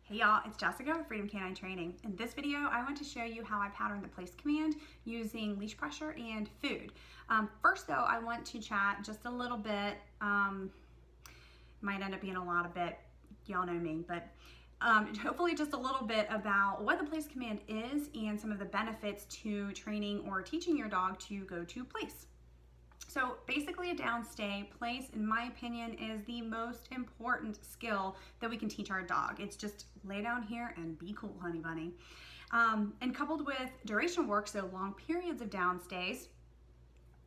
Hey y'all, it's Jessica with Freedom Canine Training. In this video, I want to show you how I pattern the place command using leash pressure and food. First though, I want to chat just a little bit, might end up being a lot of bit, y'all know me, but hopefully just a little bit about what the place command is and some of the benefits to training or teaching your dog to go to place. So basically a downstay place, in my opinion, is the most important skill that we can teach our dog. It's just lay down here and be cool, honey bunny. And coupled with duration work, so long periods of downstays,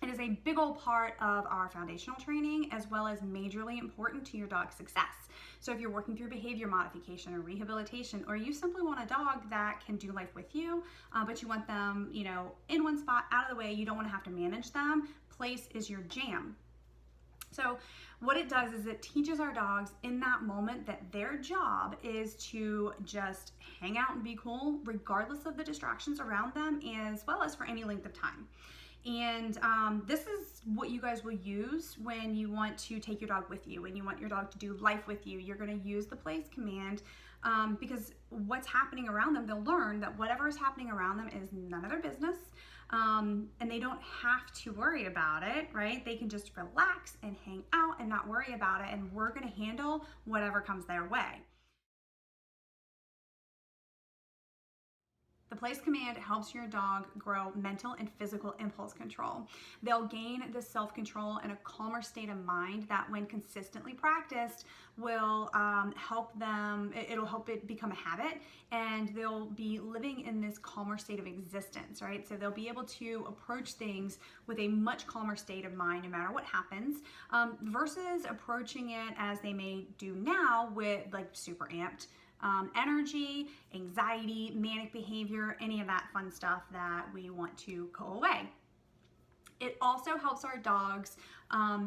it is a big old part of our foundational training as well as majorly important to your dog's success. So if you're working through behavior modification or rehabilitation, or you simply want a dog that can do life with you, but you want them, in one spot, out of the way, you don't want to have to manage them, place is your jam. So what it does is it teaches our dogs in that moment that their job is to just hang out and be cool regardless of the distractions around them, as well as for any length of time. And this is what you guys will use when you want to take your dog with you, when you want your dog to do life with you. You're going to use the place command because what's happening around them, they'll learn that whatever is happening around them is none of their business, and they don't have to worry about it, right? They can just relax and hang out and not worry about it, and we're going to handle whatever comes their way. The place command helps your dog grow mental and physical impulse control. They'll gain this self-control and a calmer state of mind that when consistently practiced will help them, it'll help it become a habit, and they'll be living in this calmer state of existence, right? So they'll be able to approach things with a much calmer state of mind no matter what happens, versus approaching it as they may do now with like super amped energy, anxiety, manic behavior, any of that fun stuff that we want to go away. It also helps our dogs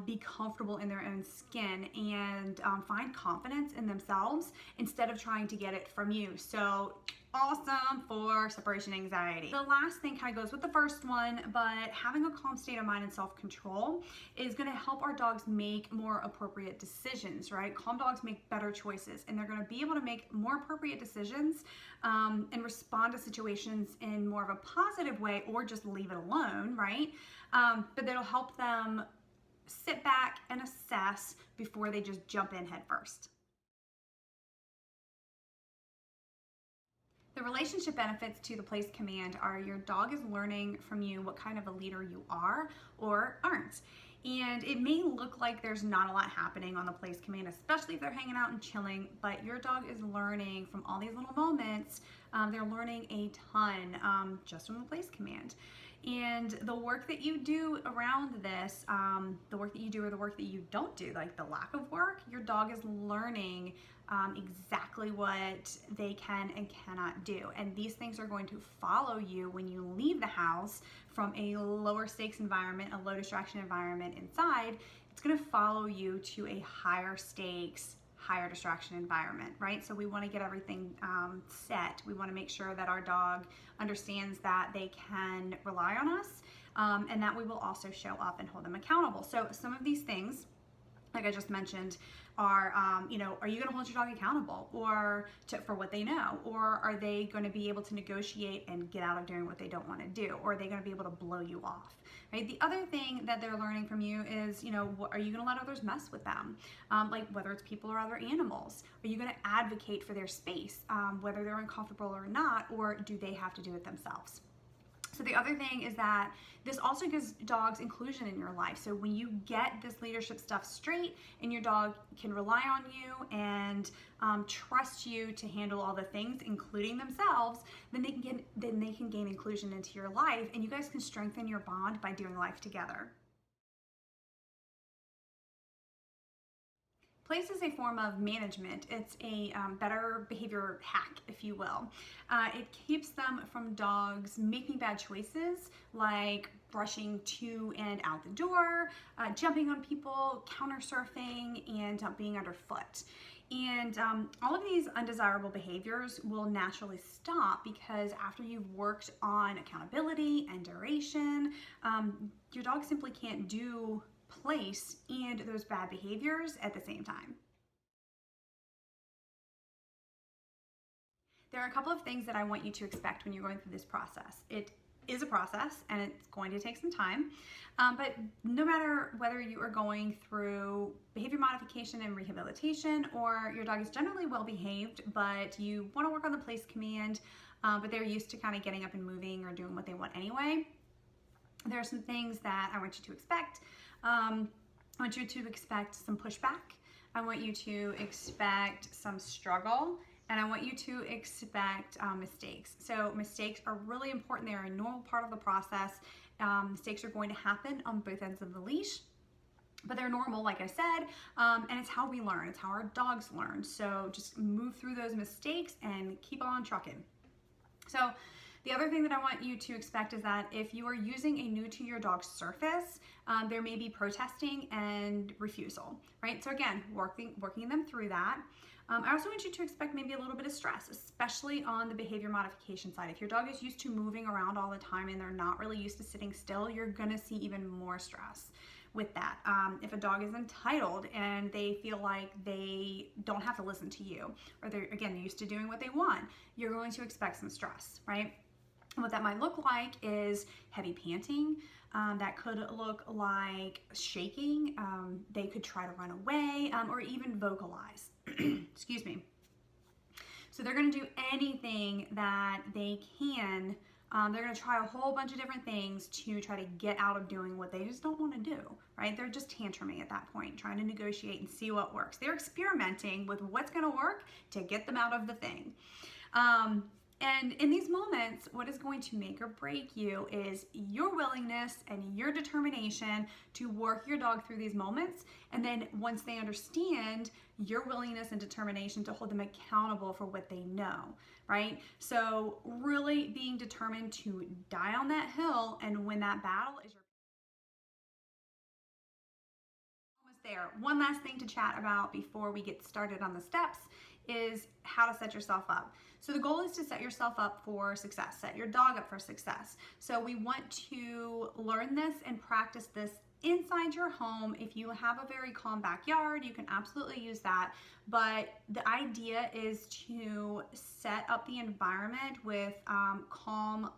be comfortable in their own skin and find confidence in themselves instead of trying to get it from you. So awesome for separation anxiety. The last thing kind of goes with the first one, but having a calm state of mind and self-control is going to help our dogs make more appropriate decisions, right? Calm dogs make better choices, and they're going to be able to make more appropriate decisions and respond to situations in more of a positive way, or just leave it alone, right? But that'll help them sit back and assess before they just jump in head first. The relationship benefits to the place command are your dog is learning from you what kind of a leader you are or aren't. And it may look like there's not a lot happening on the place command, especially if they're hanging out and chilling, but your dog is learning from all these little moments. They're learning a ton just from the place command. And the work that you do around this, the work that you do or the work that you don't do, like the lack of work, your dog is learning exactly what they can and cannot do. And these things are going to follow you when you leave the house from a lower stakes environment, a low distraction environment inside. It's going to follow you to a higher stakes, higher distraction environment, right? So we want to get everything set. We want to make sure that our dog understands that they can rely on us, and that we will also show up and hold them accountable. So some of these things, like I just mentioned, are, are you going to hold your dog accountable for what they know? Or are they going to be able to negotiate and get out of doing what they don't want to do? Or are they going to be able to blow you off? Right? The other thing that they're learning from you is, are you going to let others mess with them? Like whether it's people or other animals. Are you going to advocate for their space, whether they're uncomfortable or not, or do they have to do it themselves? So the other thing is that this also gives dogs inclusion in your life. So when you get this leadership stuff straight and your dog can rely on you and trust you to handle all the things, including themselves, then they can gain inclusion into your life, and you guys can strengthen your bond by doing life together. Place is a form of management. It's a better behavior hack, if you will. It keeps them from dogs making bad choices like brushing to and out the door, jumping on people, counter surfing, and being underfoot. And all of these undesirable behaviors will naturally stop because after you've worked on accountability and duration, your dog simply can't do place and those bad behaviors at the same time. There are a couple of things that I want you to expect when you're going through this process. It is a process and it's going to take some time, but no matter whether you are going through behavior modification and rehabilitation, or your dog is generally well behaved, but you want to work on the place command, but they're used to kind of getting up and moving or doing what they want anyway, there are some things that I want you to expect. I want you to expect some pushback. I want you to expect some struggle, and I want you to expect mistakes. So mistakes are really important. They are a normal part of the process. Mistakes are going to happen on both ends of the leash, but they're normal, like I said, and it's how we learn. It's how our dogs learn. So just move through those mistakes and keep on trucking. So the other thing that I want you to expect is that if you are using a new to your dog surface, there may be protesting and refusal, right? So again, working them through that. I also want you to expect maybe a little bit of stress, especially on the behavior modification side. If your dog is used to moving around all the time and they're not really used to sitting still, you're gonna see even more stress with that. If a dog is entitled and they feel like they don't have to listen to you, or they're, again, used to doing what they want, you're going to expect some stress, right? What that might look like is heavy panting. That could look like shaking. They could try to run away, or even vocalize. Excuse me. So they're going to do anything that they can. They're going to try a whole bunch of different things to try to get out of doing what they just don't want to do, right? They're just tantruming at that point, trying to negotiate and see what works. They're experimenting with what's going to work to get them out of the thing. And in these moments, what is going to make or break you is your willingness and your determination to work your dog through these moments. And then once they understand, your willingness and determination to hold them accountable for what they know, right? So really being determined to die on that hill and win that battle is your almost there. One last thing to chat about before we get started on the steps is how to set yourself up. So the goal is to set yourself up for success, set your dog up for success. So we want to learn this and practice this inside your home. If you have a very calm backyard, you can absolutely use that. But the idea is to set up the environment with calm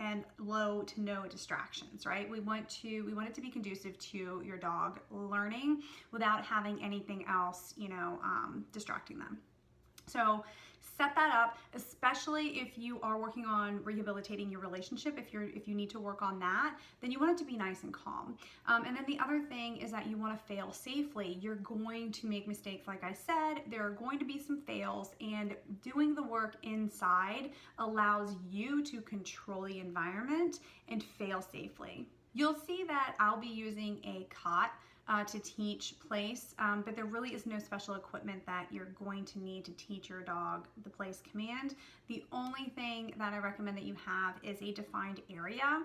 and low to no distractions, right? We want it to be conducive to your dog learning without having anything else, distracting them. So set that up, especially if you are working on rehabilitating your relationship. If you need to work on that, then you want it to be nice and calm. And then the other thing is that you want to fail safely. You're going to make mistakes, like I said. There are going to be some fails, and doing the work inside allows you to control the environment and fail safely. You'll see that I'll be using a cot to teach place, but there really is no special equipment that you're going to need to teach your dog the place command. The only thing that I recommend that you have is a defined area.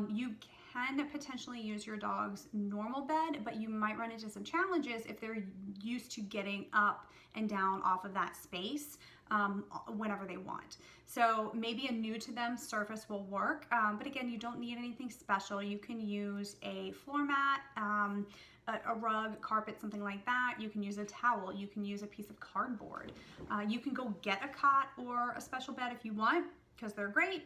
You can potentially use your dog's normal bed, but you might run into some challenges if they're used to getting up and down off of that space whenever they want. So maybe a new to them surface will work, but again, you don't need anything special. You can use a floor mat, a rug, carpet, something like that. You can use a towel. You can use a piece of cardboard. You can go get a cot or a special bed if you want, because they're great.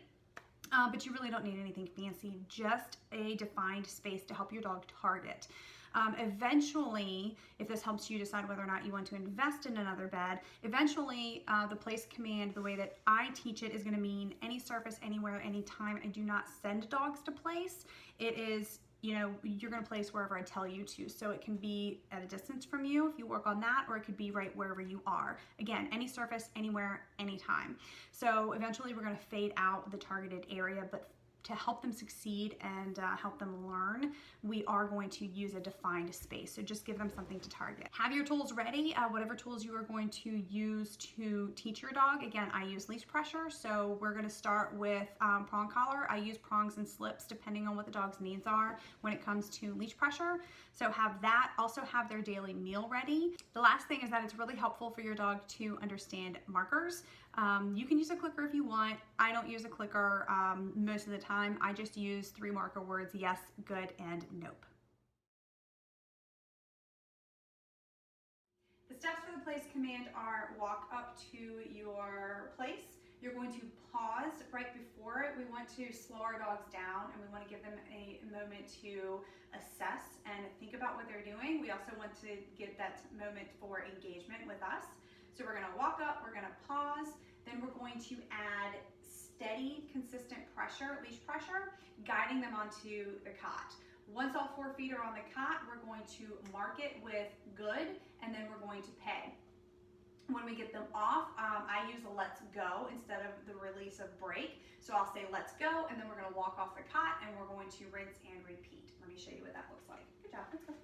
But you really don't need anything fancy, just a defined space to help your dog target. Eventually, if this helps you decide whether or not you want to invest in another bed, eventually the place command, the way that I teach it, is going to mean any surface, anywhere, anytime. I do not send dogs to place. It is, you're going to place wherever I tell you to. So it can be at a distance from you if you work on that, or it could be right wherever you are. Again, any surface, anywhere, anytime. So eventually we're going to fade out the targeted area, but to help them succeed and help them learn, we are going to use a defined space. So just give them something to target. Have your tools ready, whatever tools you are going to use to teach your dog. Again, I use leash pressure, so we're going to start with prong collar. I use prongs and slips depending on what the dog's needs are when it comes to leash pressure. So have that. Also have their daily meal ready. The last thing is that it's really helpful for your dog to understand markers. You can use a clicker if you want. I don't use a clicker most of the time. I just use 3 marker words: yes, good, and nope. The steps for of the place command are walk up to your place. You're going to pause right before it. We want to slow our dogs down, and we want to give them a moment to assess and think about what they're doing. We also want to give that moment for engagement with us. So we're going to walk up, we're going to pause, then we're going to add steady, consistent pressure, leash pressure, guiding them onto the cot. Once all 4 feet are on the cot, we're going to mark it with good, and then we're going to pay. When we get them off, I use a let's go instead of the release of break. So I'll say let's go, and then we're going to walk off the cot, and we're going to rinse and repeat. Let me show you what that looks like. Good job. Let's go.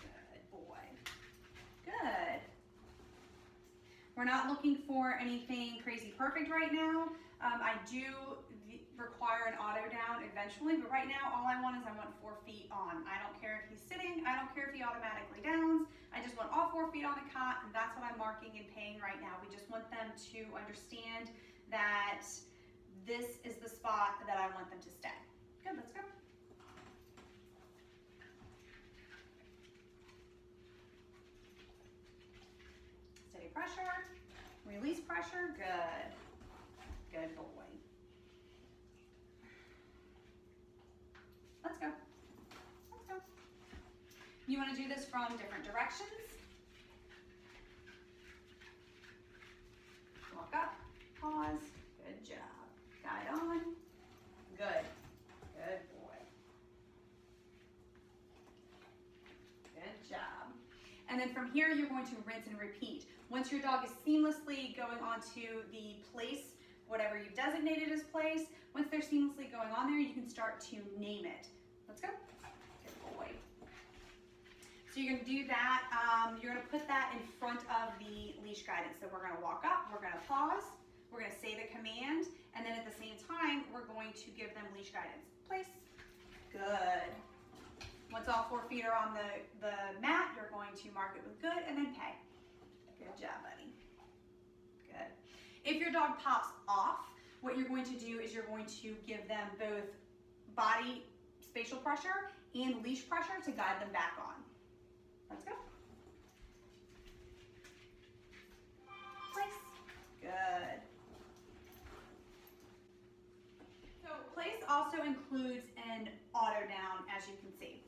Good boy. Good. We're not looking for anything crazy perfect right now. I do require an auto down eventually, but right now all I want is 4 feet on. I don't care if he's sitting, I don't care if he automatically downs. I just want all 4 feet on the cot, and that's what I'm marking and paying right now. We just want them to understand that this is the spot that I want them to stay. Good, let's go. Steady pressure, release pressure, good. Good boy. Let's go. Let's go. You want to do this from different directions. Walk up, pause, good job. Guide on, good. Good boy. Good job. And then from here, you're going to rinse and repeat. Once your dog is seamlessly going onto the place, whatever you've designated as place, once they're seamlessly going on there, you can start to name it. Let's go. Good boy. So you're going to do that. You're going to put that in front of the leash guidance. So we're going to walk up, we're going to pause, we're going to say the command, and then at the same time, we're going to give them leash guidance. Place. Good. Once all 4 feet are on the mat, you're going to mark it with good and then pay. Good job, buddy. Good. If your dog pops off, what you're going to do is you're going to give them both body spatial pressure and leash pressure to guide them back on. Let's go. Place. Good. So place also includes an auto down, as you can see.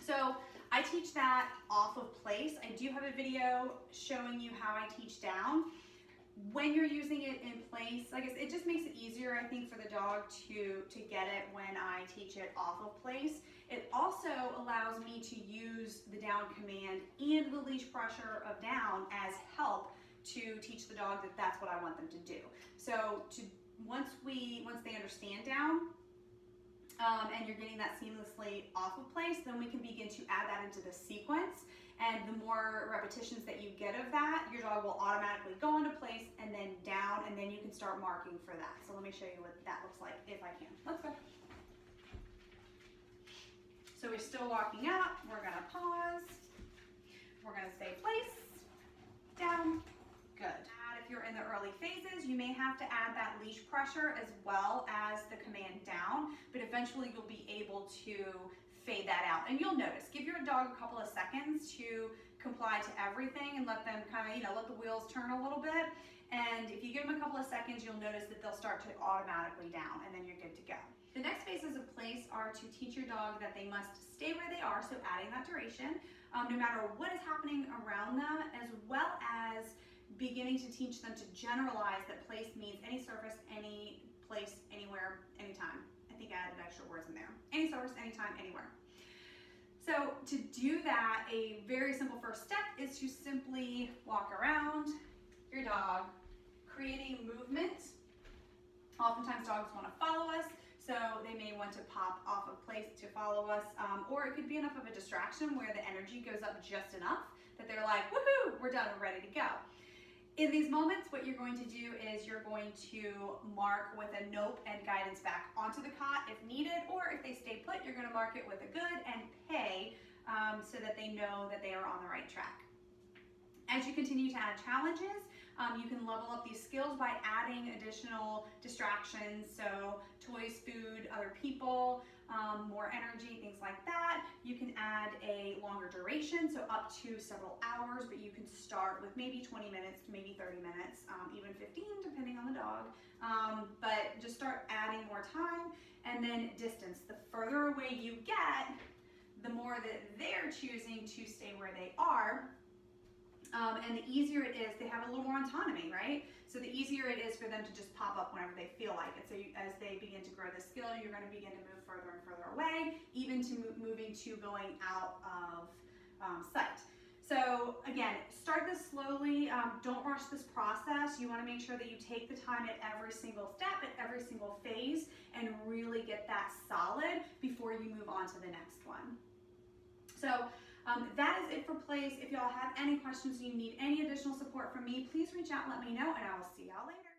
So I teach that off of place. I do have a video showing you how I teach down. When you're using it in place, like I said, it just makes it easier, I think, for the dog to get it when I teach it off of place. It also allows me to use the down command and the leash pressure of down as help to teach the dog that that's what I want them to do. So once they understand down, and you're getting that seamlessly off of place, then we can begin to add that into the sequence. And the more repetitions that you get of that, your dog will automatically go into place and then down, and then you can start marking for that. So let me show you what that looks like if I can. Let's go. So we're still walking up. We're going to pause. We're going to say place, down, good. If you're in the early phases, you may have to add that leash pressure as well as the command down, but eventually you'll be able to fade that out. And you'll notice, give your dog a couple of seconds to comply to everything and let them kind of, let the wheels turn a little bit. And if you give them a couple of seconds, you'll notice that they'll start to automatically down, and then you're good to go. The next phases of place are to teach your dog that they must stay where they are, so adding that duration, no matter what is happening around them, as well as beginning to teach them to generalize that place means any surface, any place, anywhere, anytime. I think I added extra words in there. Any surface, anytime, anywhere. So to do that, a very simple first step is to simply walk around your dog, creating movement. Oftentimes dogs want to follow us, so they may want to pop off of place to follow us, or it could be enough of a distraction where the energy goes up just enough that they're like, woohoo, we're done, we're ready to go. In these moments, what you're going to do is you're going to mark with a nope and guidance back onto the cot if needed, or if they stay put, you're going to mark it with a good and pay so that they know that they are on the right track. As you continue to add challenges, You can level up these skills by adding additional distractions, so toys, food, other people, more energy, things like that. You can add a longer duration, so up to several hours, but you can start with maybe 20 minutes to maybe 30 minutes, even 15 depending on the dog. But just start adding more time. And then distance. The further away you get, the more that they're choosing to stay where they are. And the easier it is, they have a little more autonomy, right? So the easier it is for them to just pop up whenever they feel like it. So as they begin to grow the skill, you're going to begin to move further and further away, even to moving to going out of sight. So again, start this slowly. Don't rush this process. You want to make sure that you take the time at every single step, at every single phase, and really get that solid before you move on to the next one. So that is it for Place. If y'all have any questions, you need any additional support from me, please reach out and let me know, and I will see y'all later.